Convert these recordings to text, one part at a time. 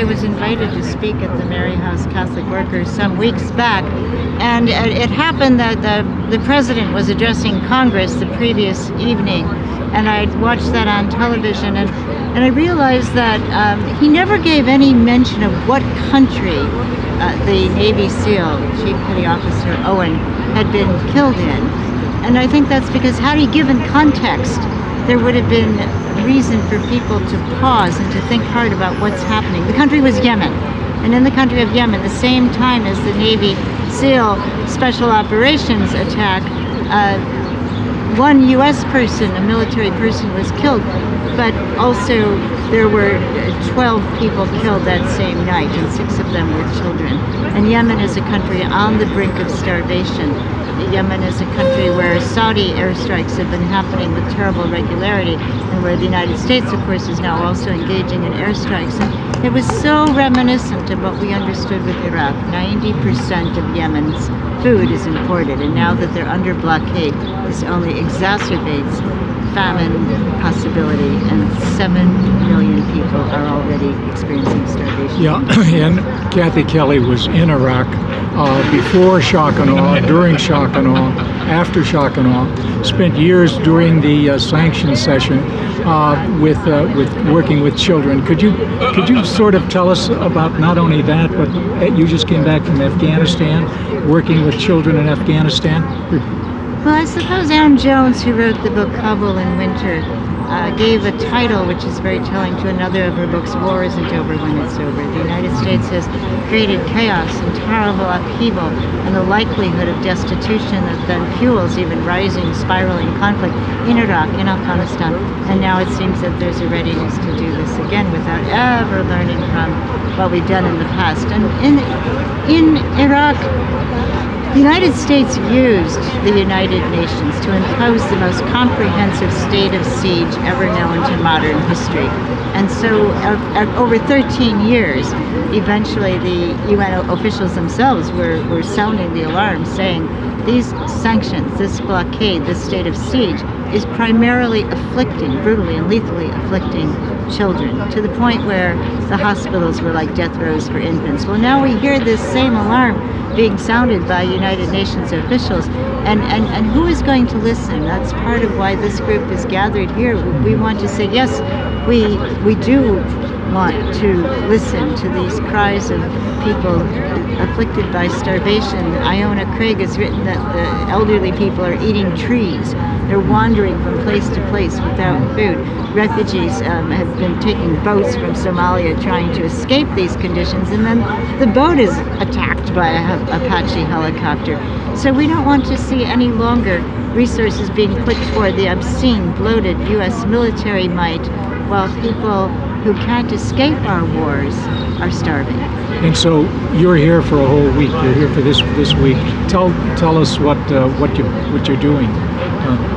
I was invited to speak at the Mary House Catholic Workers some weeks back, and it happened that the president was addressing Congress the previous evening, and I watched that on television, and I realized that he never gave any mention of what country the Navy SEAL, Chief Petty Officer Owen, had been killed in. And I think that's because had he given context, there would have been reason for people to pause and to think hard about what's happening. The country was Yemen. And in the country of Yemen, the same time as the Navy SEAL Special Operations attack, one U.S. person, a military person, was killed, but also there were 12 people killed that same night, and 6 of them were children. And Yemen is a country on the brink of starvation. Yemen is a country where Saudi airstrikes have been happening with terrible regularity, and where the United States, of course, is now also engaging in airstrikes. And it was so reminiscent of what we understood with Iraq. 90% of Yemen's food is imported, and now that they're under blockade, this only exacerbates famine possibility, and 7 million people are already experiencing starvation. Yeah, and Kathy Kelly was in Iraq before shock and awe, during shock and awe, after shock and awe, spent years during the sanction session with working with children. Could you sort of tell us about not only that, but you just came back from Afghanistan, working with children in Afghanistan? Well, I suppose Ann Jones, who wrote the book Kabul in Winter, gave a title which is very telling to another of her books, War Isn't Over When It's Over. The United States has created chaos and terrible upheaval and the likelihood of destitution that then fuels even rising, spiraling conflict in Iraq, in Afghanistan. And now it seems that there's a readiness to do this again without ever learning from what we've done in the past. And in Iraq, the United States used the United Nations to impose the most comprehensive state of siege ever known to modern history. And so over 13 years, eventually the UN officials themselves were sounding the alarm, saying these sanctions, this blockade, this state of siege is primarily afflicting, brutally and lethally afflicting children, to the point where the hospitals were like death rows for infants. Well, now we hear this same alarm being sounded by United Nations officials, and who is going to listen? That's part of why this group is gathered here. We want to say, yes, we do want to listen to these cries of people afflicted by starvation. Iona Craig has written that the elderly people are eating trees. They're wandering from place to place without food. Refugees have been taking boats from Somalia trying to escape these conditions, and then the boat is attacked by a Apache helicopter. So we don't want to see any longer resources being put toward the obscene, bloated U.S. military might, while people who can't escape our wars are starving. And so you're here for a whole week. You're here for this week. Tell us what you're doing.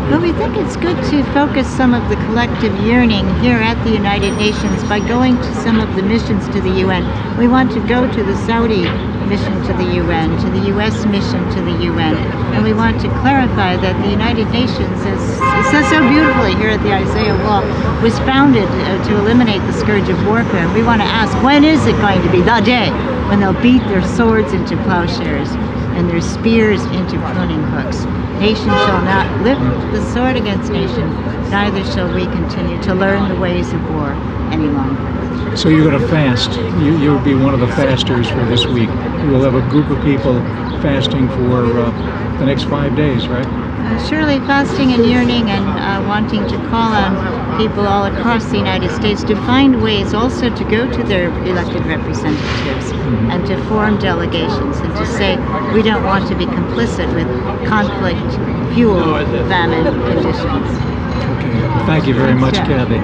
Well, we think it's good to focus some of the collective yearning here at the United Nations by going to some of the missions to the UN. We want to go to the Saudi mission to the UN, to the U.S. mission to the UN, and we want to clarify that the United Nations, as it says so beautifully here at the Isaiah Wall, was founded to eliminate the scourge of warfare. We want to ask, when is it going to be the day when they'll beat their swords into plowshares and their spears into pruning hooks? Nation shall not lift the sword against nation, neither shall we continue to learn the ways of war any longer. So you're going to fast. You'll be one of the fasters for this week. You will have a group of people fasting for the next 5 days, right? Surely fasting and yearning and wanting to call on people all across the United States to find ways also to go to their elected representatives and to form delegations and to say we don't want to be complicit with conflict-fueled famine conditions. Okay, thank you very much, Kathy.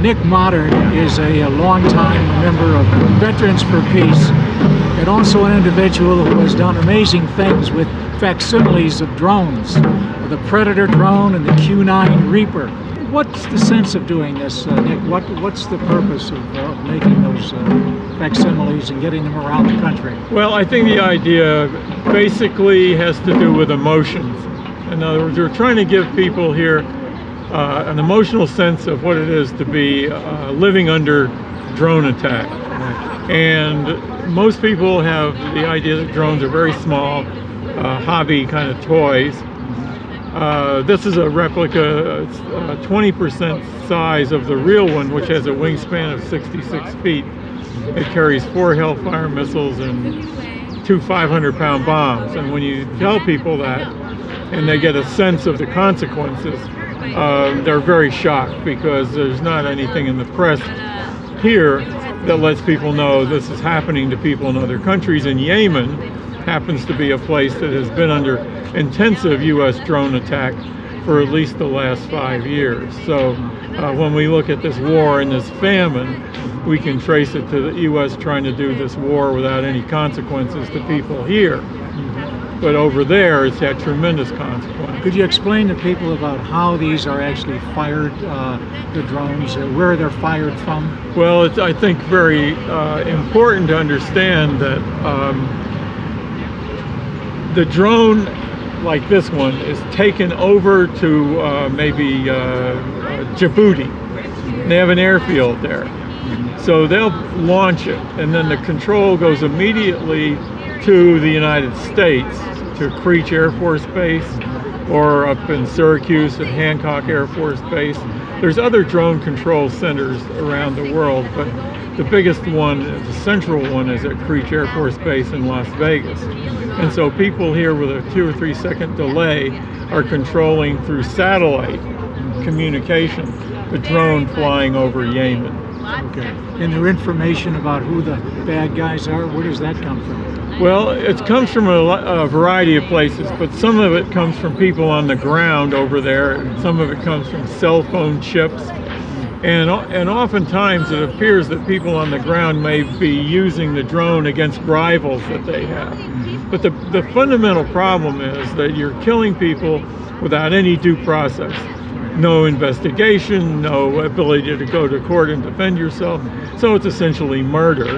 Nick Modern is a longtime member of Veterans for Peace and also an individual who has done amazing things with facsimiles of drones, the Predator drone and the Q9 Reaper. What's the sense of doing this, Nick? What's the purpose of making those facsimiles and getting them around the country? Well, I think the idea basically has to do with emotions. In other words, we're trying to give people here an emotional sense of what it is to be living under drone attack. And most people have the idea that drones are very small, hobby kind of toys. This is a replica, it's 20% size of the real one, which has a wingspan of 66 feet. It carries 4 Hellfire missiles and 2 500-pound bombs. And when you tell people that, and they get a sense of the consequences, they're very shocked, because there's not anything in the press here that lets people know this is happening to people in other countries. And Yemen happens to be a place that has been under intensive U.S. drone attack for at least the last 5 years. So when we look at this war and this famine, we can trace it to the U.S. trying to do this war without any consequences to people here. But over there, it's had tremendous consequences. Could you explain to people about how these are actually fired, the drones, where they're fired from? Well, it's, I think, very important to understand that the drone, like this one, is taken over to maybe Djibouti. They have an airfield there. So they'll launch it, and then the control goes immediately to the United States, to Creech Air Force Base, or up in Syracuse at Hancock Air Force Base. There's other drone control centers around the world, but the biggest one, the central one, is at Creech Air Force Base in Las Vegas. And so people here with a 2 or 3 second delay are controlling through satellite communication the drone flying over Yemen. Okay. And their information about who the bad guys are, where does that come from? Well, it comes from a variety of places, but some of it comes from people on the ground over there, and some of it comes from cell phone chips. And oftentimes it appears that people on the ground may be using the drone against rivals that they have. But the fundamental problem is that you're killing people without any due process. No investigation, no ability to go to court and defend yourself. So it's essentially murder,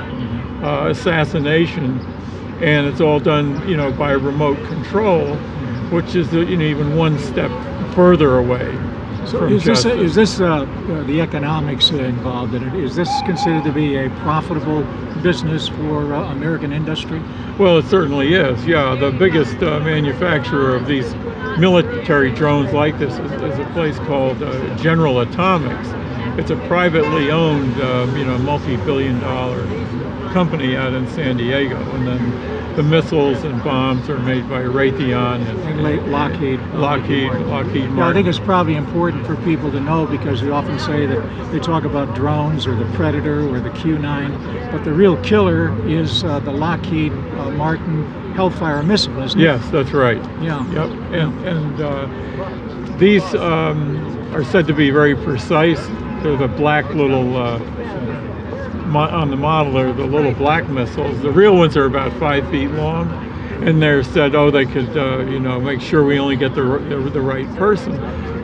assassination, and it's all done, you know, by remote control, which is, you know, even one step further away. So is this the economics involved in it? Is this considered to be a profitable business for American industry? Well, it certainly is, yeah. The biggest manufacturer of these military drones like this is a place called General Atomics. It's a privately owned, you know, multi-billion-dollar company out in San Diego, and then the missiles and bombs are made by Raytheon and Lockheed Martin. Yeah, I think it's probably important for people to know, because we often say that they talk about drones or the Predator or the Q-9, but the real killer is the Lockheed Martin Hellfire missile, isn't it? Yes, that's right. Yeah. Yep. And these are said to be very precise. They're the black little on the model are the little black missiles. The real ones are about 5 feet long, and they're said, oh, they could, you know, make sure we only get the right person.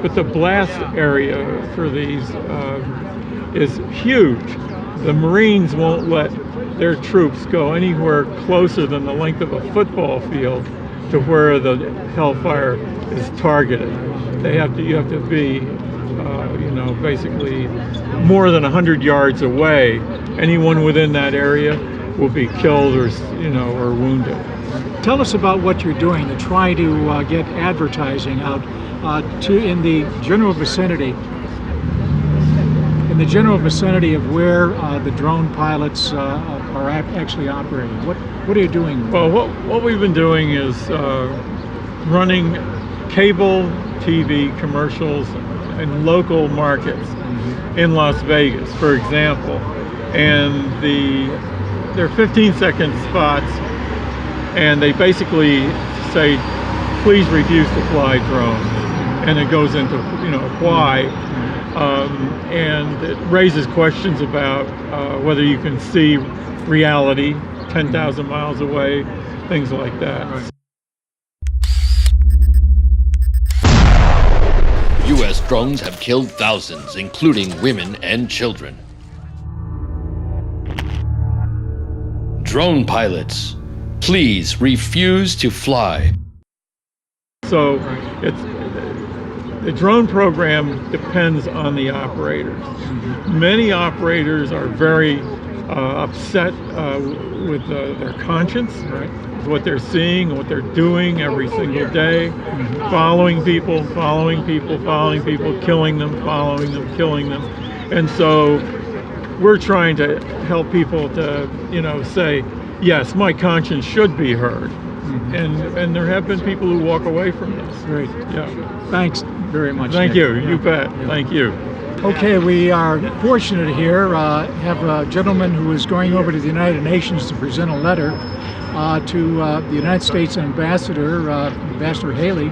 But the blast area for these is huge. The Marines won't let their troops go anywhere closer than the length of a football field to where the Hellfire is targeted. You have to be, you know, basically more than 100 yards away. Anyone within that area will be killed or, you know, or wounded. Tell us about what you're doing to try to get advertising out in the general vicinity. In the general vicinity of where the drone pilots are actually operating. What are you doing? Well, what we've been doing is running cable TV commercials in local markets in Las Vegas, for example. And they're 15-second spots, and they basically say, please refuse to fly drones. And it goes into, you know, why. And it raises questions about whether you can see reality 10,000 miles away, things like that. U.S. drones have killed thousands, including women and children. Drone pilots, please refuse to fly. So it's the drone program depends on the operators. Many operators are very upset with their conscience, right? With what they're seeing, what they're doing every single day, following people, killing them, following them, killing them. And so we're trying to help people to, say, yes, my conscience should be heard. And there have been people who walk away from this. Great. Yeah. Thanks very much. Thank Nick. you. Yeah. You bet. Yeah. Thank you. Okay, we are fortunate here, have a gentleman who is going over to the United Nations to present a letter to the United States Ambassador, Ambassador Haley.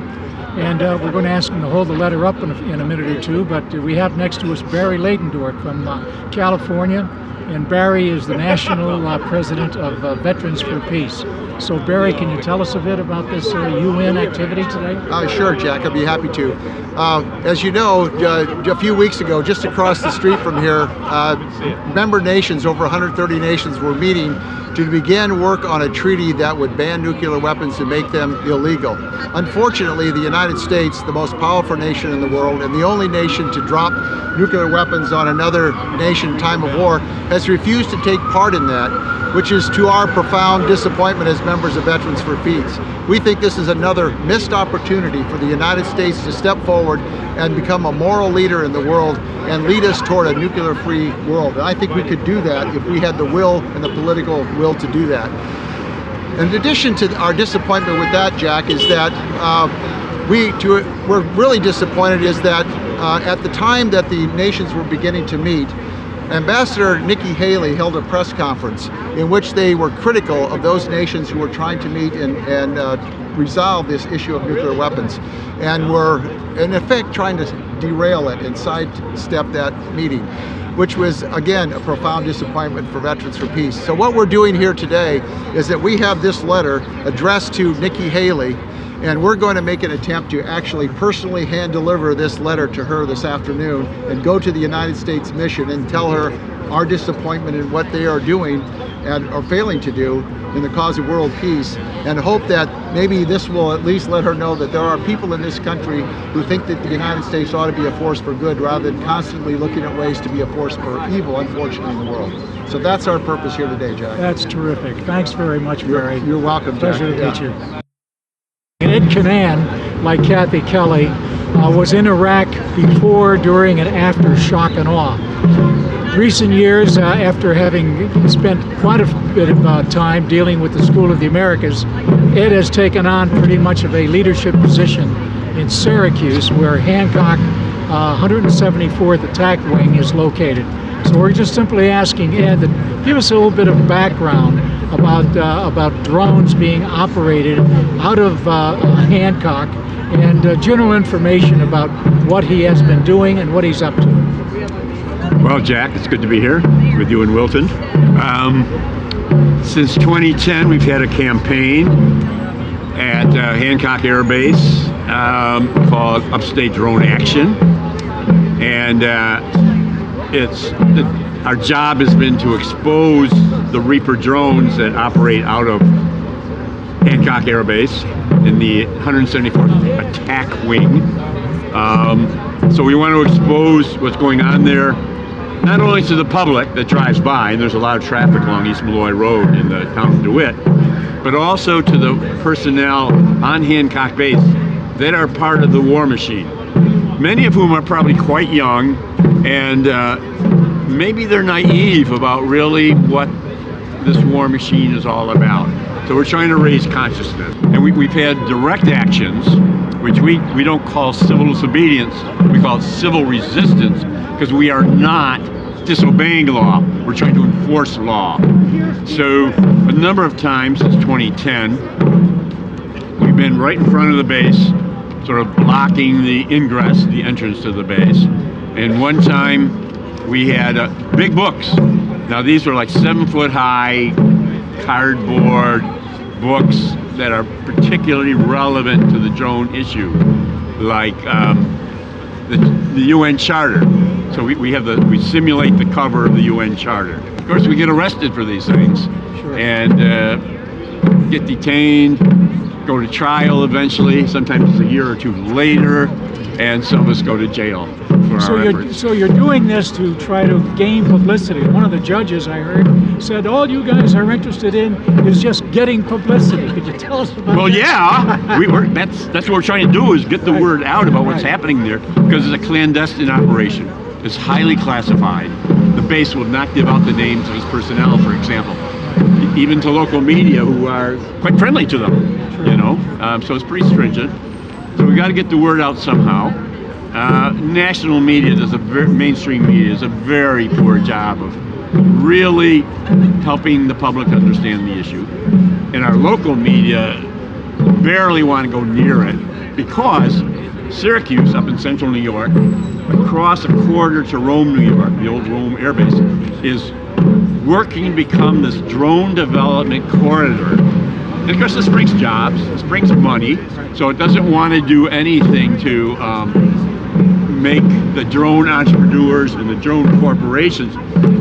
And we're going to ask him to hold the letter up in a minute or two, but we have next to us Barry Ladendorf from California. And Barry is the national president of Veterans for Peace. So Barry, can you tell us a bit about this UN activity today? Sure, Jack, I'd be happy to. As you know, a few weeks ago, just across the street from here, member nations, over 130 nations, were meeting to begin work on a treaty that would ban nuclear weapons and make them illegal. Unfortunately, the United States, the most powerful nation in the world and the only nation to drop nuclear weapons on another nation in time of war, has refused to take part in that, which is to our profound disappointment as members of Veterans for Peace. We think this is another missed opportunity for the United States to step forward and become a moral leader in the world and lead us toward a nuclear-free world. And I think we could do that if we had the will and the political will to do that. In addition to our disappointment with that, Jack, is that we're really disappointed is that at the time that the nations were beginning to meet, Ambassador Nikki Haley held a press conference in which they were critical of those nations who were trying to meet and resolve this issue of nuclear weapons, and were in effect trying to derail it and sidestep that meeting, which was again a profound disappointment for Veterans for Peace. So what we're doing here today is that we have this letter addressed to Nikki Haley, and we're going to make an attempt to actually personally hand deliver this letter to her this afternoon and go to the United States mission and tell her our disappointment in what they are doing and are failing to do in the cause of world peace, and hope that maybe this will at least let her know that there are people in this country who think that the United States ought to be a force for good rather than constantly looking at ways to be a force for evil, unfortunately, in the world. So that's our purpose here today, Jack. That's terrific. Thanks very much, Barry. You're welcome, Jack. Pleasure to meet you. Ed Canan, like Kathy Kelly, was in Iraq before, during, and after shock and awe. Recent years, after having spent quite a bit of time dealing with the School of the Americas, Ed has taken on pretty much of a leadership position in Syracuse, where Hancock 174th Attack Wing is located. So we're just simply asking Ed to give us a little bit of background about drones being operated out of Hancock, and general information about what he has been doing and what he's up to. Well, Jack, it's good to be here with you in Wilton. Since 2010, we've had a campaign at Hancock Air Base called Upstate Drone Action, and our job has been to expose the Reaper drones that operate out of Hancock Air Base in the 174th Attack Wing. So we want to expose what's going on there, not only to the public that drives by, and there's a lot of traffic along East Malloy Road in the town of DeWitt, but also to the personnel on Hancock Base that are part of the war machine. Many of whom are probably quite young, and maybe they're naive about really what this war machine is all about. So we're trying to raise consciousness. And we've had direct actions, which we don't call civil disobedience, we call it civil resistance, because we are not disobeying law, we're trying to enforce law. So a number of times since 2010, we've been right in front of the base, sort of blocking the ingress, the entrance to the base. And one time we had big books. Now these were like 7-foot high cardboard books that are particularly relevant to the drone issue, like the UN Charter. So we simulate the cover of the UN Charter. Of course, we get arrested for these things, Sure. and get detained, go to trial eventually. Sometimes it's a year or two later, and some of us go to jail for our efforts. So you're doing this to try to gain publicity. One of the judges I heard said all you guys are interested in is just getting publicity. Could you tell us about that? Well, yeah, that's what we're trying to do, is get the word out about what's happening there, because it's a clandestine operation. It's highly classified. The base will not give out the names of its personnel, for example, even to local media who are quite friendly to them, you know. So it's pretty stringent. So we got to get the word out somehow. National media mainstream media does a very poor job of really helping the public understand the issue. And our local media barely want to go near it, because Syracuse, up in central New York, across a quarter to Rome, New York, the old Rome Air Base, is working to become this drone development corridor. And of course, this brings jobs, this brings money, so it doesn't want to do anything to make the drone entrepreneurs and the drone corporations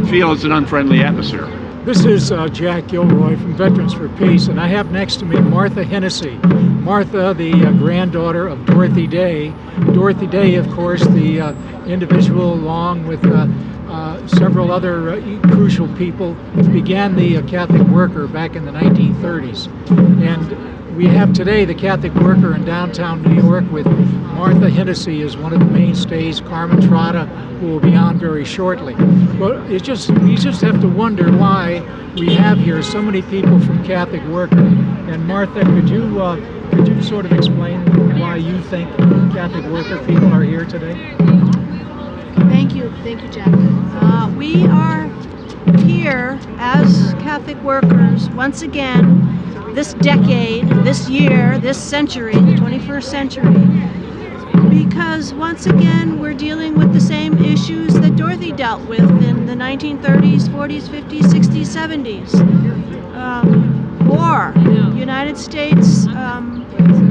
feel it's an unfriendly atmosphere. This is Jack Gilroy from Veterans for Peace, and I have next to me Martha Hennessy. Martha, the granddaughter of Dorothy Day. Dorothy Day, of course, the individual, along with several other crucial people, began the Catholic Worker back in the 1930s. And we have today the Catholic Worker in downtown New York with Martha Hennessy as one of the mainstays, Carmen Trotta, who will be on very shortly. Well, you just have to wonder why we have here so many people from Catholic Worker. And Martha, could you sort of explain why you think Catholic Worker people are here today? Thank you, Jack. We are here as Catholic workers once again, this decade, this year, this century, the 21st century, because once again we're dealing with the same issues that Dorothy dealt with in the 1930s, 40s, 50s, 60s, 70s. War, United States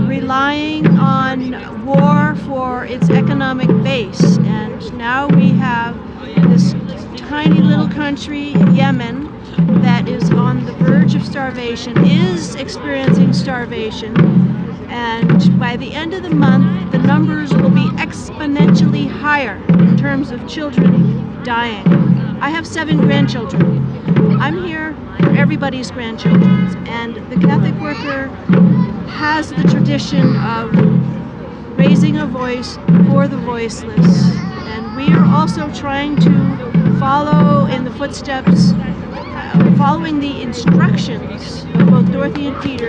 relying on war for its economic base, and now we have this tiny little country, Yemen, that is on the verge of starvation, is experiencing starvation, and by the end of the month the numbers will be exponentially higher in terms of children dying. I have 7 grandchildren. I'm here for everybody's grandchildren, and the Catholic Worker has the tradition of raising a voice for the voiceless, and we are also trying to follow in the footsteps, following the instructions of both Dorothy and Peter,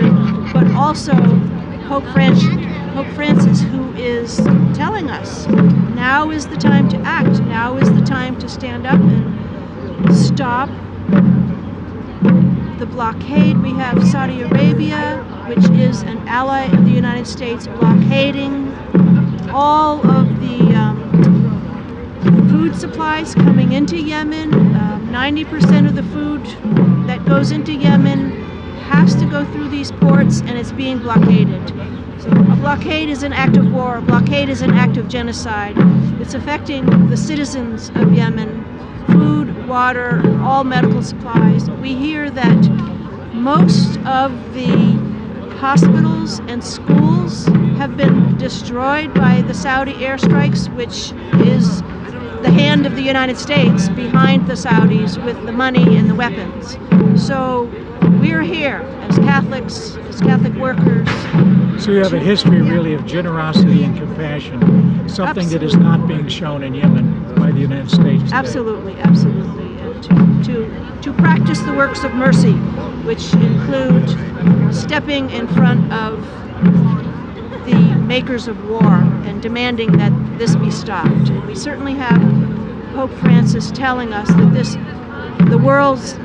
but also Pope Francis, who is telling us now is the time to act, now is the time to stand up and stop the blockade. We have Saudi Arabia, which is an ally of the United States, blockading all of the food supplies coming into Yemen. 90% of the food that goes into Yemen has to go through these ports, and it's being blockaded. So a blockade is an act of war, a blockade is an act of genocide. It's affecting the citizens of Yemen, food, water, all medical supplies. We hear that most of the hospitals and schools have been destroyed by the Saudi airstrikes, which is the hand of the United States behind the Saudis with the money and the weapons. So we're here as Catholics, as Catholic workers. So you have a history really of generosity and compassion, something that is not being shown in Yemen by the United States today. Absolutely, absolutely. And to practice the works of mercy, which include stepping in front of the makers of war and demanding that this be stopped. And we certainly have Pope Francis telling us that the world's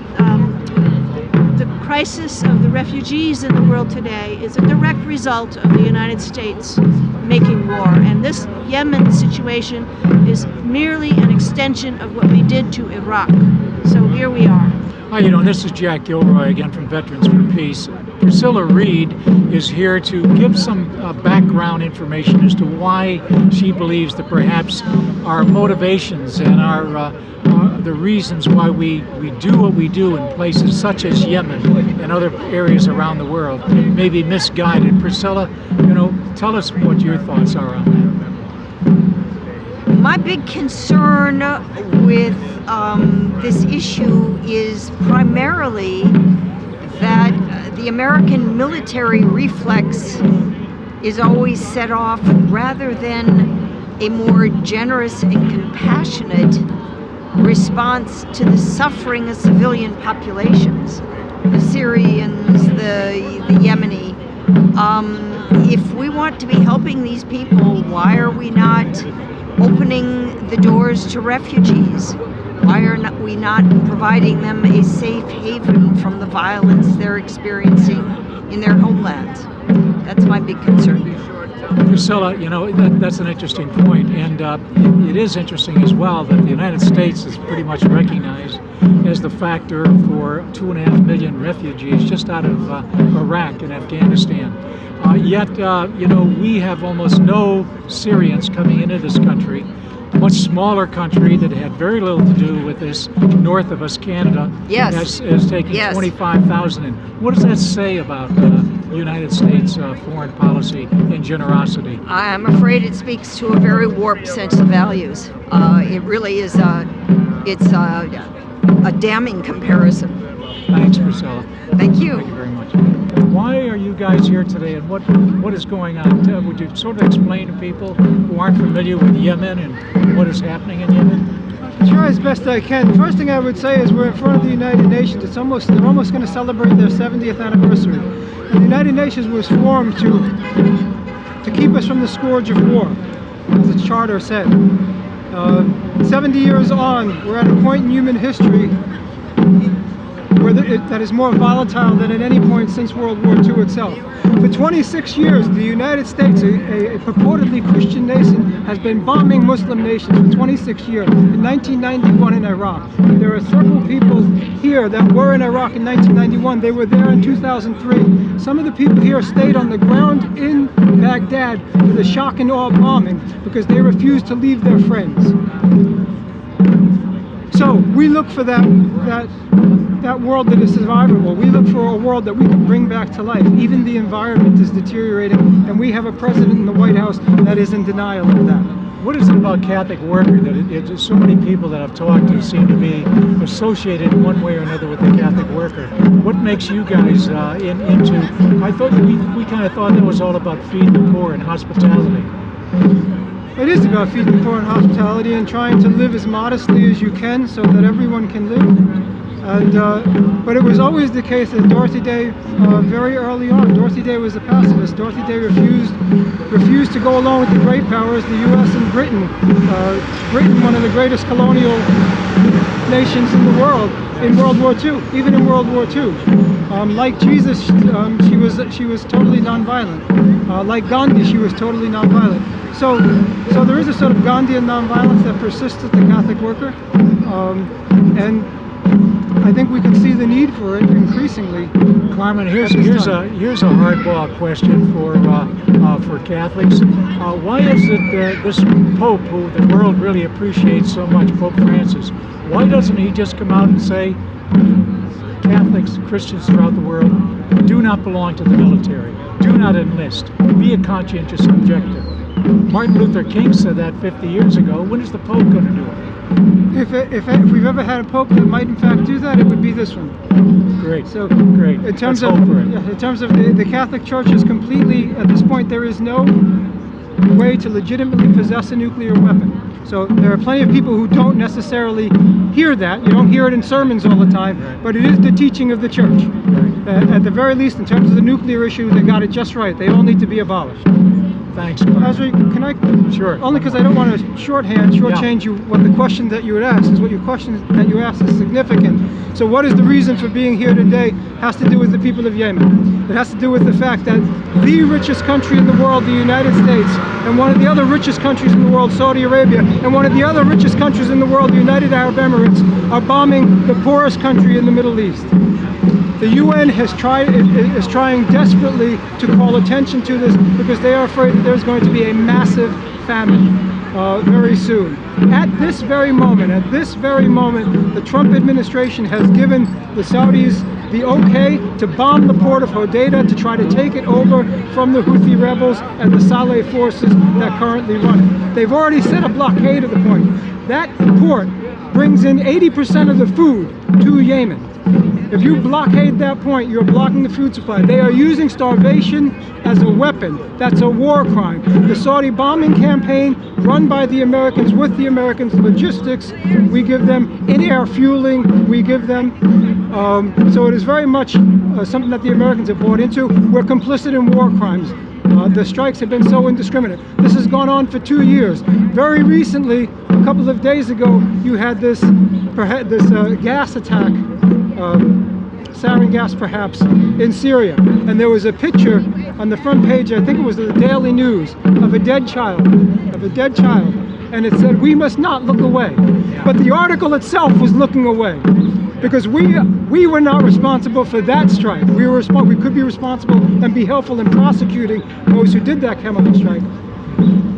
the crisis of the refugees in the world today is a direct result of the United States making war. And this Yemen situation is merely an extension of what we did to Iraq. So here we are. Hi, this is Jack Gilroy again from Veterans for Peace. Priscilla Reed is here to give some background information as to why she believes that perhaps our motivations and our of the reasons why we do what we do in places such as Yemen and other areas around the world may be misguided. Priscilla, tell us what your thoughts are on that. My big concern with this issue is primarily that the American military reflex is always set off rather than a more generous and compassionate response to the suffering of civilian populations, the Syrians, the Yemeni. If we want to be helping these people, why are we not opening the doors to refugees? Why are we not providing them a safe haven from the violence they're experiencing in their homelands? That's my big concern. Priscilla, that's an interesting point, and it is interesting as well that the United States is pretty much recognized as the factor for 2.5 million refugees just out of Iraq and Afghanistan. Yet, we have almost no Syrians coming into this country. A much smaller country that had very little to do with this, north of us, Canada, has taken 25,000 in. What does that say about United States foreign policy and generosity? I'm afraid it speaks to a very warped sense of values. It really is a damning comparison. Thanks, Priscilla. Thank you. Thank you very much. Why are you guys here today, and what is going on? Would you sort of explain to people who aren't familiar with Yemen and what is happening in Yemen? I'll try as best I can. The first thing I would say is we're in front of the United Nations. They're almost going to celebrate their 70th anniversary. And the United Nations was formed to keep us from the scourge of war, as its charter said. 70 years on, we're at a point in human history where that is more volatile than at any point since World War II itself. For 26 years, the United States, a purportedly Christian nation, has been bombing Muslim nations for 26 years. In 1991 in Iraq. There are several people here that were in Iraq in 1991. They were there in 2003. Some of the people here stayed on the ground in Baghdad for the shock and awe bombing because they refused to leave their friends. So we look for that world that is survivable. We look for a world that we can bring back to life. Even the environment is deteriorating, and we have a president in the White House that is in denial of that. What is it about Catholic worker that so many people that I've talked to seem to be associated one way or another with the Catholic worker? What makes you guys into? I thought we kind of thought that was all about feeding the poor and hospitality. It is about feeding the poor and hospitality and trying to live as modestly as you can so that everyone can live. But it was always the case that Dorothy Day, very early on, Dorothy Day was a pacifist. Dorothy Day refused to go along with the great powers, the U.S. and Britain. Britain, one of the greatest colonial nations in the world, in World War II, even in World War II. Like Jesus, she was totally nonviolent. Like Gandhi, she was totally nonviolent. So there is a sort of Gandhian nonviolence that persists with the Catholic worker, and I think we can see the need for it increasingly. Carmen, here's a hardball question for Catholics. Why is it this Pope, who the world really appreciates so much, Pope Francis, why doesn't he just come out and say Catholics, Christians throughout the world, do not belong to the military, do not enlist, be a conscientious objector? Martin Luther King said that 50 years ago. When is the Pope going to do it? If we've ever had a Pope that might in fact do that, it would be this one. Great. So great. In terms Let's hope for it. In terms of the Catholic Church is completely, at this point, there is no way to legitimately possess a nuclear weapon. So there are plenty of people who don't necessarily hear that. You don't hear it in sermons all the time, right. But it is the teaching of the Church. Right. At the very least, in terms of the nuclear issue, they got it just right. They all need to be abolished. Thanks, Mark. Azri, can I? Sure. Only because I don't want to shortchange you. What the question that you had asked is what your question that you asked is significant. So, what is the reason for being here today? Has to do with the people of Yemen. It has to do with the fact that the richest country in the world, the United States, and one of the other richest countries in the world, Saudi Arabia, and one of the other richest countries in the world, the United Arab Emirates, are bombing the poorest country in the Middle East. The UN is trying desperately to call attention to this because they are afraid that there's going to be a massive famine. very soon. At this very moment, the Trump administration has given the Saudis the okay to bomb the port of Hodeidah to try to take it over from the Houthi rebels and the Saleh forces that currently run it. They've already set a blockade at the point. That port brings in 80% of the food to Yemen. If you blockade that point, you're blocking the food supply. They are using starvation as a weapon. That's a war crime. The Saudi bombing campaign run by the Americans with the Americans, logistics, we give them in-air fueling, we give them, so it is very much something that the Americans have bought into. We're complicit in war crimes. The strikes have been so indiscriminate. This has gone on for 2 years. Very recently, a couple of days ago, you had this gas attack, sarin gas perhaps, in Syria. And there was a picture on the front page, I think it was the Daily News, of a dead child. And it said, "We must not look away." But the article itself was looking away. Because we were not responsible for that strike. We could be responsible and be helpful in prosecuting those who did that chemical strike.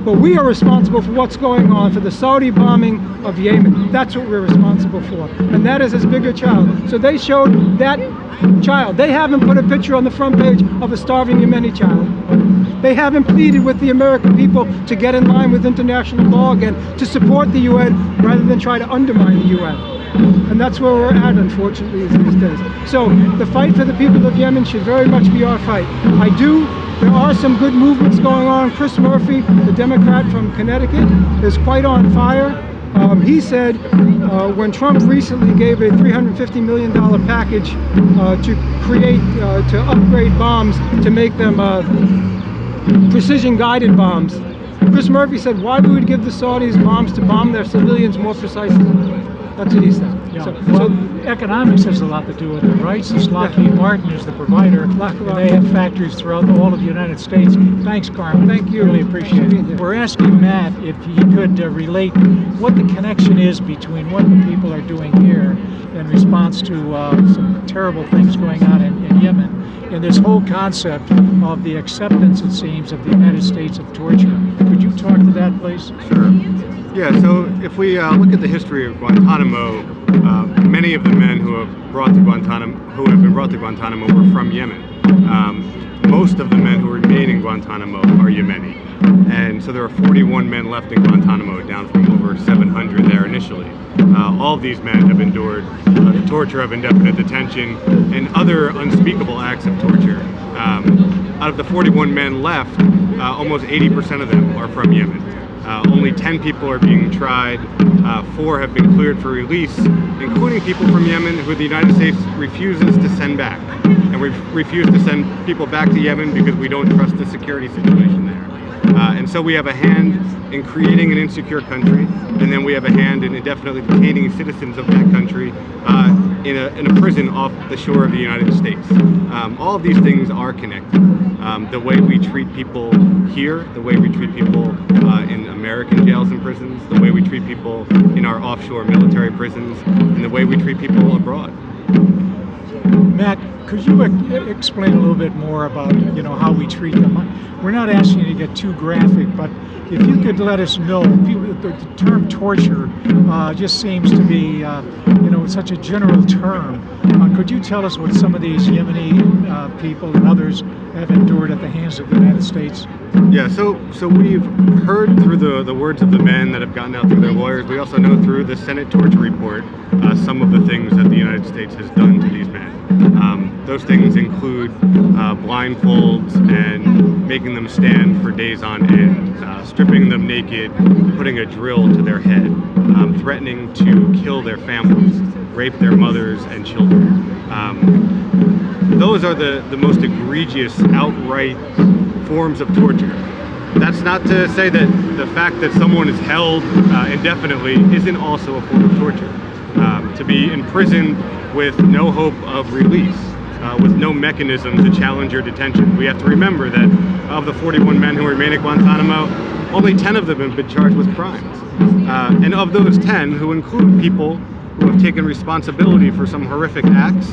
But we are responsible for what's going on, for the Saudi bombing of Yemen. That's what we're responsible for. And that is his bigger child. So they showed that child. They haven't put a picture on the front page of a starving Yemeni child. They haven't pleaded with the American people to get in line with international law again, to support the UN rather than try to undermine the UN. And that's where we're at, unfortunately, these days. So the fight for the people of Yemen should very much be our fight. There are some good movements going on. Chris Murphy, the Democrat from Connecticut, is quite on fire. He said when Trump recently gave a $350 million package to upgrade bombs to make them precision guided bombs. Chris Murphy said, why would we give the Saudis bombs to bomb their civilians more precisely? That's what he said. Yeah. So economics has a lot to do with it, right? Since Lockheed Martin is the provider, and they have factories throughout all of the United States. Thanks, Carmen. Thank you. Really appreciate it. We're asking Matt if he could relate what the connection is between what the people are doing here in response to some terrible things going on in Yemen, and this whole concept of the acceptance, it seems, of the United States of torture. Could you talk to that, please? Sure. Yeah, so if we look at the history of Guantanamo, many of the men who have been brought to Guantanamo were from Yemen. Most of the men who remain in Guantanamo are Yemeni. And so there are 41 men left in Guantanamo, down from over 700 there initially. All of these men have endured the torture of indefinite detention and other unspeakable acts of torture. Out of the 41 men left, almost 80% of them are from Yemen. Only 10 people are being tried, 4 have been cleared for release, including people from Yemen who the United States refuses to send back. And we refuse to send people back to Yemen because we don't trust the security situation there. And so we have a hand in creating an insecure country, and then we have a hand in indefinitely detaining citizens of that country in a prison off the shore of the United States. All of these things are connected. The way we treat people here, the way we treat people in American jails and prisons, the way we treat people in our offshore military prisons, and the way we treat people abroad. Matt, could you explain a little bit more about how we treat them? We're not asking you to get too graphic, but if you could let us know, the term torture just seems to be such a general term. Could you tell us what some of these Yemeni people and others have endured at the hands of the United States? Yeah, so we've heard through the words of the men that have gotten out through their lawyers. We also know through the Senate torture report some of the things that the United States has done to these men. Those things include blindfolds and making them stand for days on end, stripping them naked, putting a drill to their head, threatening to kill their families, rape their mothers and children. Those are the most egregious, outright forms of torture. That's not to say that the fact that someone is held indefinitely isn't also a form of torture. To be imprisoned with no hope of release, with no mechanism to challenge your detention. We have to remember that of the 41 men who remain at Guantanamo, only 10 of them have been charged with crimes. And of those 10, who include people who have taken responsibility for some horrific acts,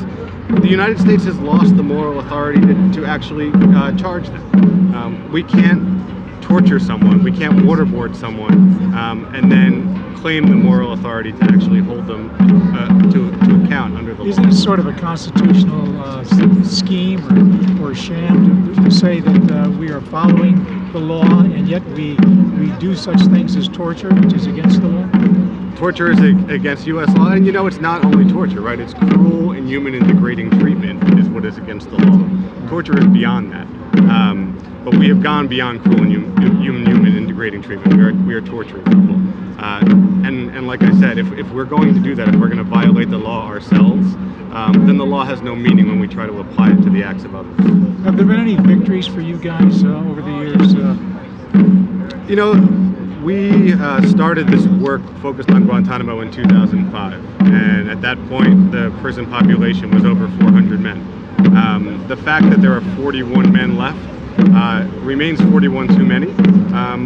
the United States has lost the moral authority to actually charge them. We can't torture someone, we can't waterboard someone, and then claim the moral authority to actually hold them to account under the law. Isn't it sort of a constitutional scheme or sham to say that we are following the law and yet we do such things as torture, which is against the law? Torture is against U.S. law, and it's not only torture, right? It's cruel, inhuman, and degrading treatment is what is against the law. Torture is beyond that. But we have gone beyond cruel and inhuman and degrading treatment. We are torturing people. And like I said, if we're going to do that, if we're going to violate the law ourselves, then the law has no meaning when we try to apply it to the acts of others. Have there been any victories for you guys over the years? We started this work focused on Guantanamo in 2005, and at that point the prison population was over 400 men. The fact that there are 41 men left remains 41 too many,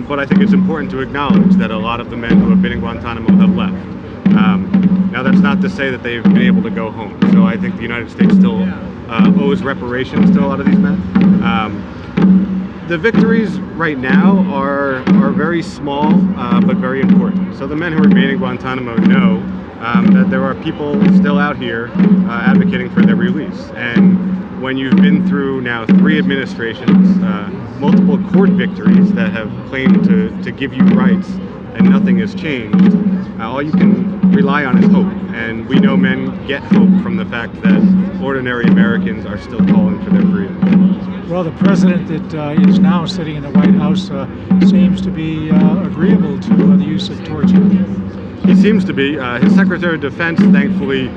but I think it's important to acknowledge that a lot of the men who have been in Guantanamo have left. Now that's not to say that they've been able to go home, so I think the United States still owes reparations to a lot of these men. The victories right now are very small, but very important. So the men who remain in Guantanamo know that there are people still out here advocating for their release. And when you've been through now 3 administrations, multiple court victories that have claimed to give you rights, and nothing has changed, all you can rely on is hope. And we know men get hope from the fact that ordinary Americans are still calling for their freedom. Well, the president that is now sitting in the White House seems to be agreeable to the use of torture. He seems to be. His Secretary of Defense, thankfully,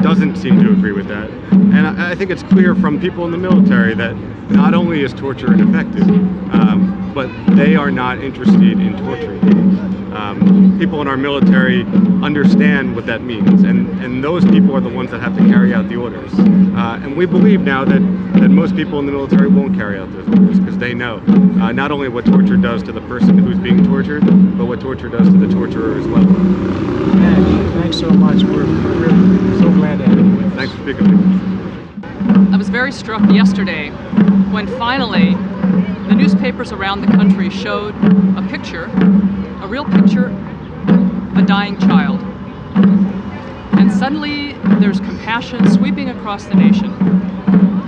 doesn't seem to agree with that. And I think it's clear from people in the military that not only is torture ineffective, but they are not interested in torturing people. People in our military understand what that means, and those people are the ones that have to carry out the orders. And we believe now that most people in the military won't carry out those orders because they know not only what torture does to the person who's being tortured, but what torture does to the torturer as well. Thanks so much. We're really so glad to have you. Thanks for speaking to me. I was very struck yesterday when finally the newspapers around the country showed a picture, a real picture, a dying child. And suddenly there's compassion sweeping across the nation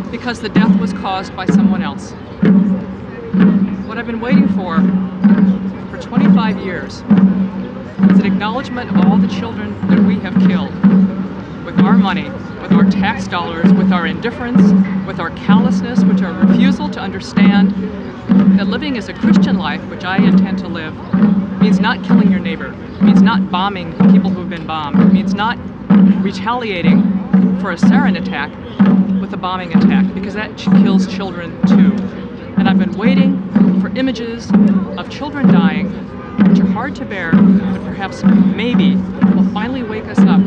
because the death was caused by someone else. What I've been waiting for 25 years is an acknowledgement of all the children that we have killed with our money, with our tax dollars, with our indifference, with our callousness, with our refusal to understand that living as a Christian life, which I intend to live, means not killing your neighbor, means not bombing people who've been bombed, means not retaliating for a sarin attack with a bombing attack, because that kills children too. And I've been waiting for images of children dying, which are hard to bear, but perhaps maybe will finally wake us up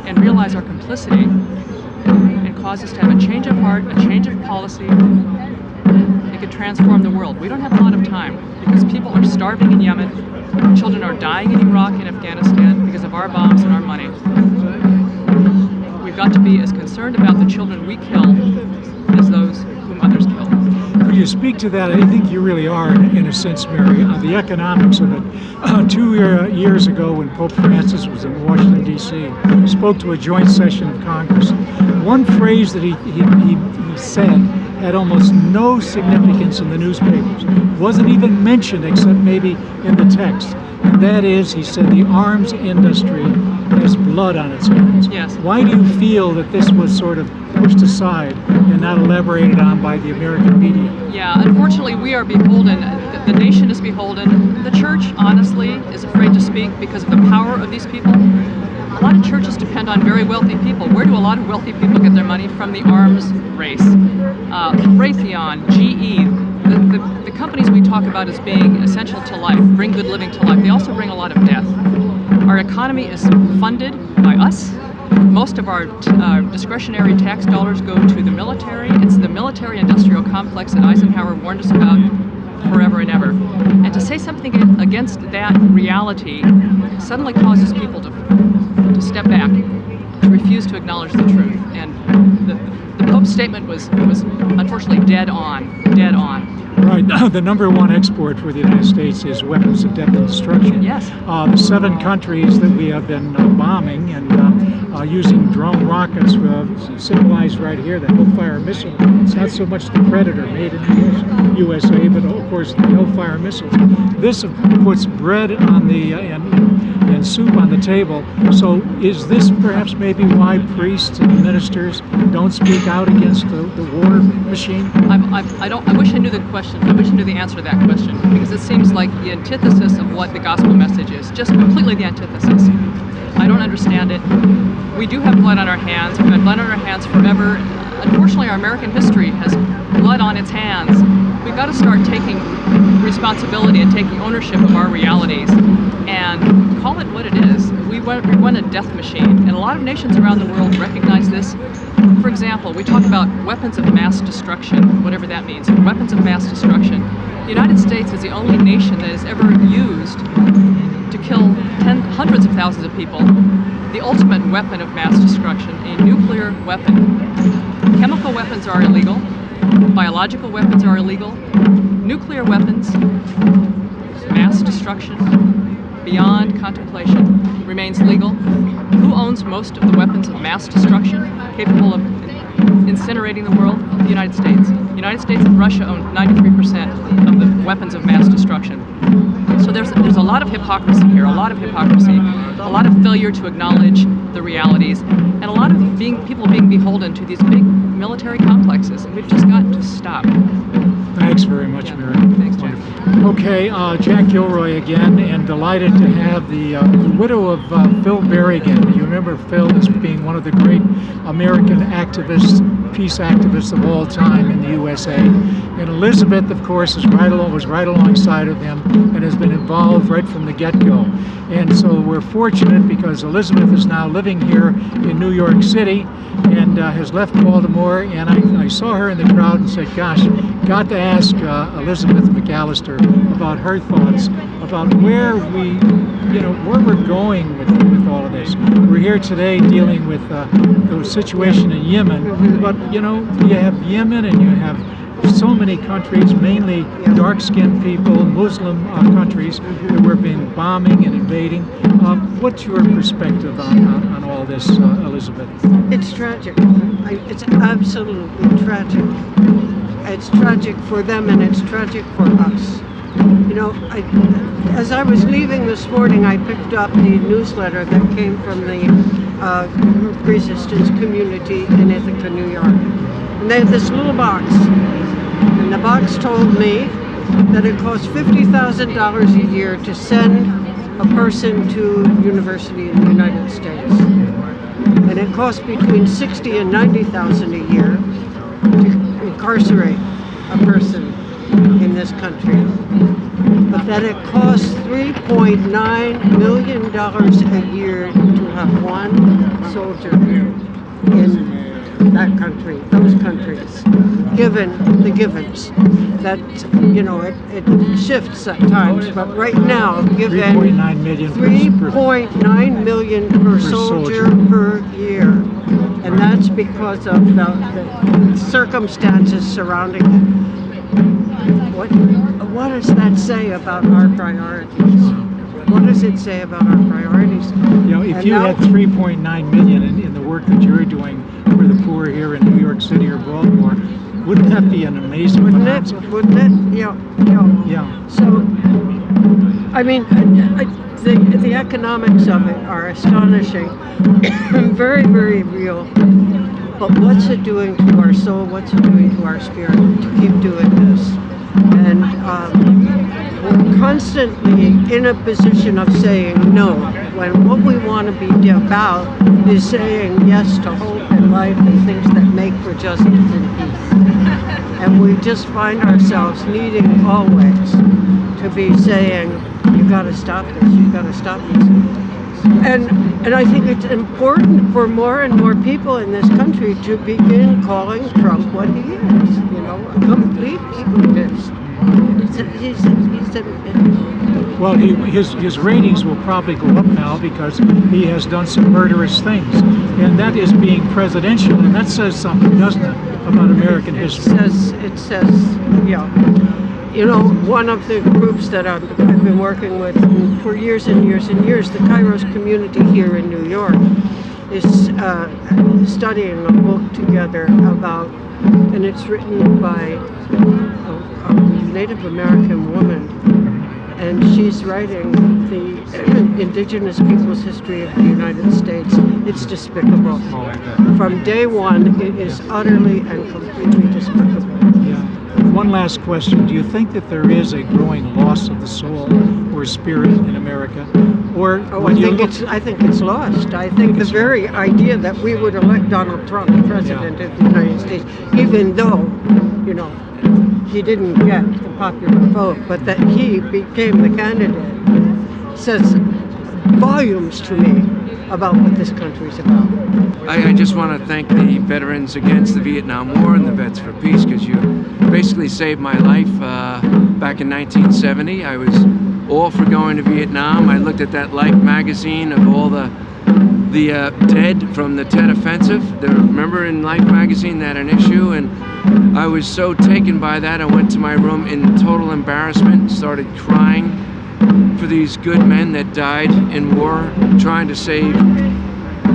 and realize our complicity and cause us to have a change of heart, a change of policy. It could transform the world. We don't have a lot of time because people are starving in Yemen, children are dying in Iraq and Afghanistan because of our bombs and our money. We've got to be as concerned about the children we kill as those whom others kill. Could you speak to that? I think you really are, in a sense, Mary, the economics of it. 2 years ago, when Pope Francis was in Washington, D.C., spoke to a joint session of Congress. One phrase that he said had almost no significance in the newspapers. Wasn't even mentioned except maybe in the text. And that is, he said, the arms industry has blood on its hands. Yes. Why do you feel that this was sort of pushed aside and not elaborated on by the American media? Yeah, unfortunately we are beholden. The nation is beholden. The church, honestly, is afraid to speak because of the power of these people. A lot of churches depend on very wealthy people. Where do a lot of wealthy people get their money? From the arms race. Raytheon, GE, the companies we talk about as being essential to life, bring good living to life, they also bring a lot of death. Our economy is funded by us. Most of our discretionary tax dollars go to the military. It's the military-industrial complex that Eisenhower warned us about forever and ever. And to say something against that reality suddenly causes people to step back, to refuse to acknowledge the truth. And the Pope's statement was unfortunately dead on. Right. The number one export for the United States is weapons of death and destruction. Yes. The 7 countries that we have been bombing and using drone rockets, symbolized right here, the Hellfire missile. It's not so much the Predator made in the USA, but of course the Hellfire missiles. This puts bread on the and soup on the table. So is this perhaps maybe why priests and ministers don't speak out against the war machine? I wish I knew the question. I wish I knew the answer to that question, because it seems like the antithesis of what the gospel message is. Just completely the antithesis. I don't understand it. We do have blood on our hands. We've had blood on our hands forever. Unfortunately, our American history has blood on its hands. We've got to start taking responsibility and taking ownership of our realities and call it what it is. We run a death machine, and a lot of nations around the world recognize this. For example, we talk about weapons of mass destruction, whatever that means, weapons of mass destruction. The United States is the only nation that has ever used to kill hundreds of thousands of people the ultimate weapon of mass destruction, a nuclear weapon. Chemical weapons are illegal. Biological weapons are illegal. Nuclear weapons, mass destruction, beyond contemplation, remains legal. Who owns most of the weapons of mass destruction capable of incinerating the world? The United States. The United States and Russia own 93% of the weapons of mass destruction. So there's a lot of hypocrisy here, a lot of failure to acknowledge the realities, and a lot of people being beholden to these big military complexes, and we've just got to stop. Thanks very much, Mary. Thanks, Jack. Okay, Jack Gilroy again, and delighted to have the widow of Phil Berrigan. You remember Phil as being one of the great American activists, peace activists of all time in the USA. And Elizabeth, of course, was right alongside of him and has been involved right from the get-go. And so we're fortunate because Elizabeth is now living here in New York City and has left Baltimore. And I saw her in the crowd and said, gosh, got to ask Elizabeth McAllister about her thoughts about where we're going with all of this. We're here today dealing with the situation in Yemen, but you have Yemen and you have so many countries, mainly dark-skinned people, Muslim countries that we're being bombing and invading. What's your perspective on all this, Elizabeth? It's tragic. It's absolutely tragic. It's tragic for them and it's tragic for us. As I was leaving this morning, I picked up the newsletter that came from the resistance community in Ithaca, New York. And they had this little box. And the box told me that it costs $50,000 a year to send a person to university in the United States. And it costs between $60,000 and $90,000 a year to incarcerate a person in this country. But that it costs $3.9 million a year to have one soldier in that country, those countries, given the givens. That, it shifts at times, but right now, given $3.9 million per soldier per year. And that's because of the circumstances surrounding it. What does that say about our priorities? What does it say about our priorities? If you had $3.9 million in the work that you're doing for the poor here in New York City or Baltimore, wouldn't that be an amazing bonanza? Wouldn't it? Yeah. So, the economics of it are astonishing, very, very real. But what's it doing to our soul? What's it doing to our spirit to keep doing this? And we're constantly in a position of saying no, when what we want to be about is saying yes to hope and life and things that make for justice and peace. And we just find ourselves needing always to be saying, you got to stop this, you got to stop this. And I think it's important for more and more people in this country to begin calling Trump what he is, a complete egotist. Well, his ratings will probably go up now because he has done some murderous things, and that is being presidential, and that says something, doesn't it, about American history? It says, yeah. you know, one of the groups that I've been working with for years and years and years, the Kairos community here in New York, is studying a book together about, and it's written by a Native American woman, and she's writing the indigenous people's history of the United States. It's despicable. From day one, it is utterly and completely despicable. One last question. Do you think that there is a growing loss of the soul or spirit in America? Or I think it's lost. I think the very idea that we would elect Donald Trump president of the United States, even though, you know, he didn't get the popular vote, but that he became the candidate, says volumes to me about what this country's about. I just want to thank the veterans against the Vietnam War and the Vets for Peace, because you basically saved my life back in 1970. I was all for going to Vietnam. I looked at that Life magazine of all the dead from the Tet Offensive. Remember in Life magazine that an issue, and I was so taken by that. I went to my room in total embarrassment, started crying for these good men that died in war, trying to save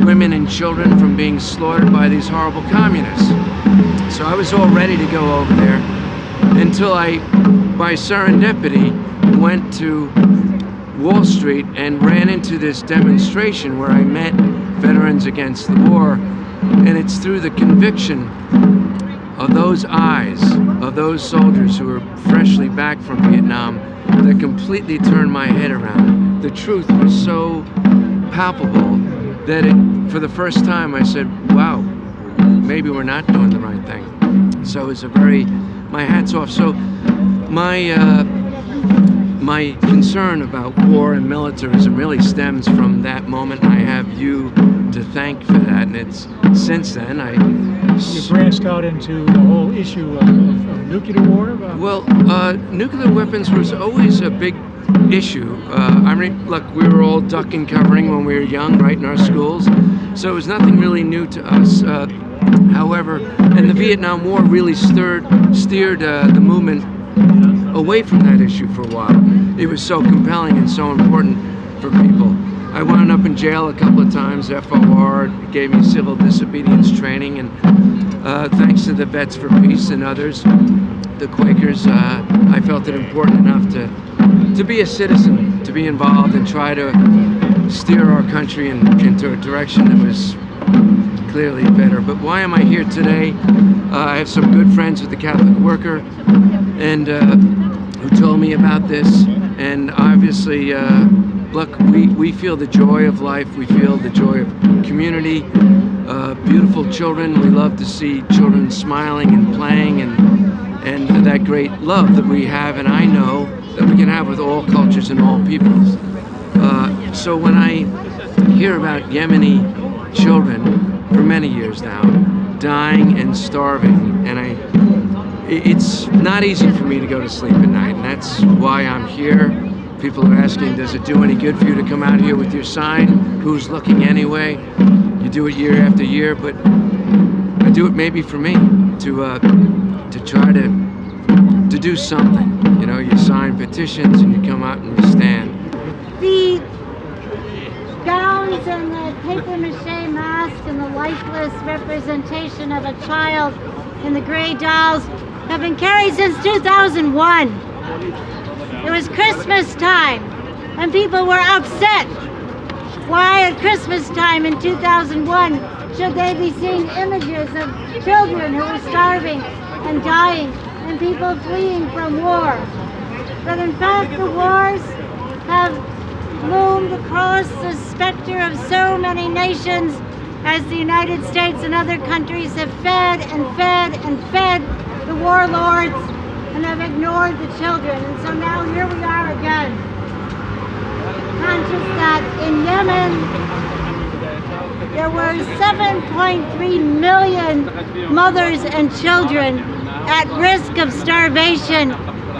women and children from being slaughtered by these horrible communists. So I was all ready to go over there until I, by serendipity, went to Wall Street and ran into this demonstration where I met veterans against the war. And it's through the conviction of those eyes, of those soldiers who were freshly back from Vietnam, that completely turned my head around. The truth was so palpable that for the first time I said, wow, maybe we're not doing the right thing. So it was my hat's off. So my concern about war and militarism really stems from that moment. I have you to thank for that, and it's since then you branched out into the whole issue of nuclear war? Well, nuclear weapons was always a big issue. I mean, look, we were all duck and covering when we were young, right, in our schools, so it was nothing really new to us. However, and the Vietnam War really steered the movement away from that issue for a while. It was so compelling and so important for people. I wound up in jail a couple of times. FOR gave me civil disobedience training, and thanks to the Vets for Peace and others, the Quakers, I felt it important enough to be a citizen, to be involved and try to steer our country into a direction that was clearly better. But why am I here today? I have some good friends with the Catholic Worker, and who told me about this, and obviously look, we feel the joy of life, we feel the joy of community, beautiful children. We love to see children smiling and playing, and that great love that we have, and I know that we can have with all cultures and all peoples. So when I hear about Yemeni children for many years now, dying and starving, and it's not easy for me to go to sleep at night, and that's why I'm here. People are asking, does it do any good for you to come out here with your sign? Who's looking anyway? You do it year after year, but I do it maybe for me, to try to do something. You know, you sign petitions and you come out and you stand. The gowns and the papier-mâché mask and the lifeless representation of a child and the gray dolls have been carried since 2001. It was Christmas time, and people were upset. Why at Christmas time in 2001 should they be seeing images of children who were starving and dying and people fleeing from war? But in fact, the wars have loomed across the specter of so many nations as the United States and other countries have fed and fed and fed the warlords and have ignored the children. And so now here we are again, conscious that in Yemen there were 7.3 million mothers and children at risk of starvation,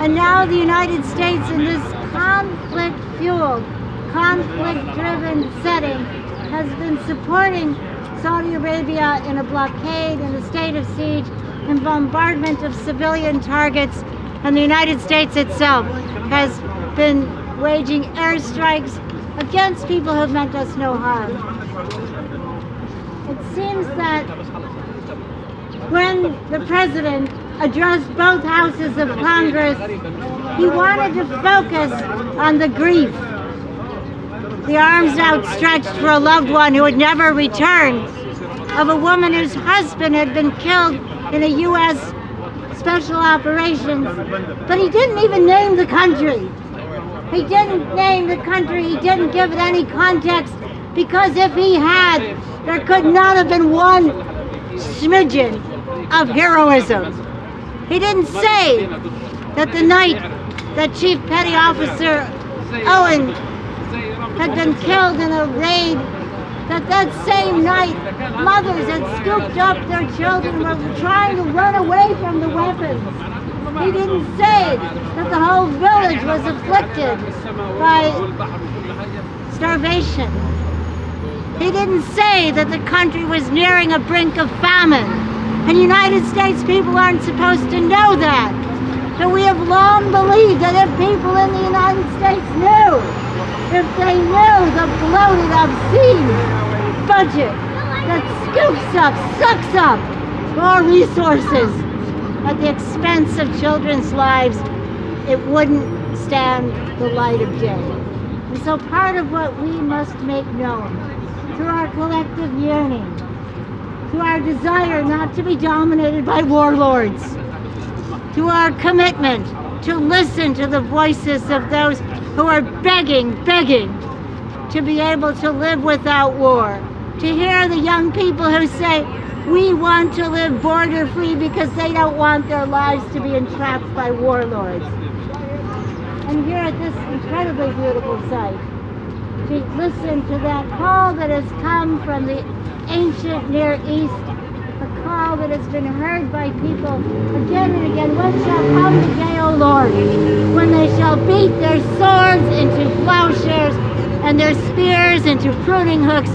and now the United States, in this conflict-fueled, conflict-driven setting, has been supporting Saudi Arabia in a blockade, in a state of siege, and bombardment of civilian targets, And the United States itself has been waging airstrikes against people who have meant us no harm. It seems that when the president addressed both houses of Congress, he wanted to focus on the grief, the arms outstretched for a loved one who would never return, of a woman whose husband had been killed in a U.S. special operations, but he didn't even name the country. He didn't name the country, he didn't give it any context, because if he had, there could not have been one smidgen of heroism. He didn't say that the night that Chief Petty Officer Owen had been killed in a raid, that same night mothers had scooped up their children and were trying to run away from the weapons. He didn't say that the whole village was afflicted by starvation. He didn't say that the country was nearing a brink of famine. And United States people aren't supposed to know that. But we have long believed that if people in the United States knew, if they knew the bloated, obscene budget that scoops up, sucks up more resources at the expense of children's lives, it wouldn't stand the light of day. And so part of what we must make known through our collective yearning, to our desire not to be dominated by warlords, to our commitment to listen to the voices of those who are begging to be able to live without war, to hear the young people who say, we want to live border-free because they don't want their lives to be entrapped by warlords. And here at this incredibly beautiful site, to listen to that call that has come from the ancient Near East, a call that has been heard by people again and again. When shall come the day, O Lord, when they shall beat their swords into plowshares and their spears into pruning hooks?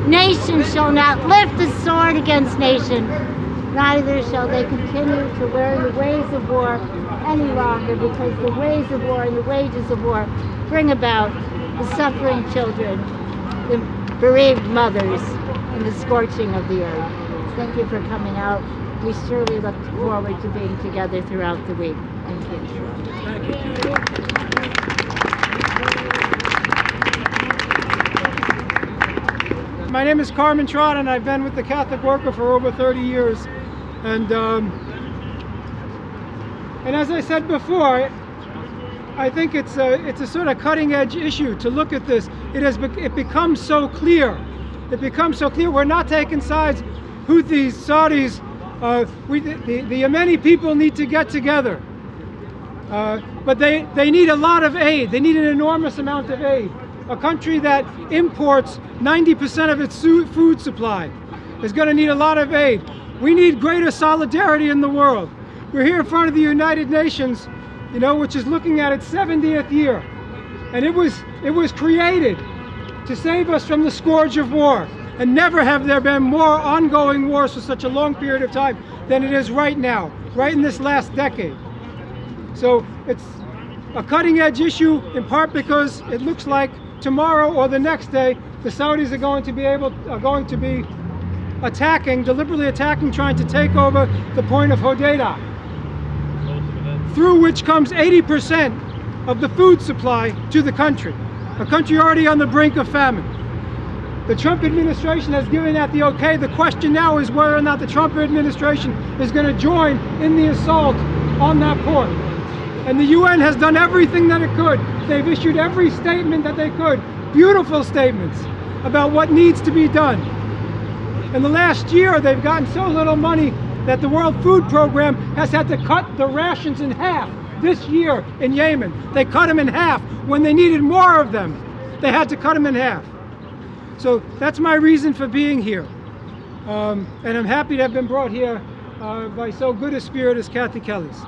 Nation shall not lift the sword against nation, neither shall they continue to learn the ways of war any longer, because the ways of war and the wages of war bring about the suffering children, the bereaved mothers, and the scorching of the earth. Thank you for coming out. We surely look forward to being together throughout the week. Thank you. My name is Carmen Trott, and I've been with the Catholic Worker for over 30 years. And as I said before, I think it's a sort of cutting-edge issue to look at this. It becomes so clear. It becomes so clear we're not taking sides. Houthis, Saudis, the Yemeni people need to get together. But they need a lot of aid. They need an enormous amount of aid. A country that imports 90% of its food supply is going to need a lot of aid. We need greater solidarity in the world. We're here in front of the United Nations, you know, which is looking at its 70th year. And it was created to save us from the scourge of war. And never have there been more ongoing wars for such a long period of time than it is right now, right in this last decade. So it's a cutting-edge issue, in part because it looks like tomorrow or the next day, the Saudis are going to be attacking, deliberately attacking, trying to take over the point of Hodeidah, through which comes 80% of the food supply to the country, a country already on the brink of famine. The Trump administration has given that the okay. The question now is whether or not the Trump administration is going to join in the assault on that port. And the UN has done everything that it could. They've issued every statement that they could, beautiful statements about what needs to be done. In the last year, they've gotten so little money that the World Food Program has had to cut the rations in half this year in Yemen. They cut them in half when they needed more of them. They had to cut them in half. So that's my reason for being here. And I'm happy to have been brought here by so good a spirit as Kathy Kelly's.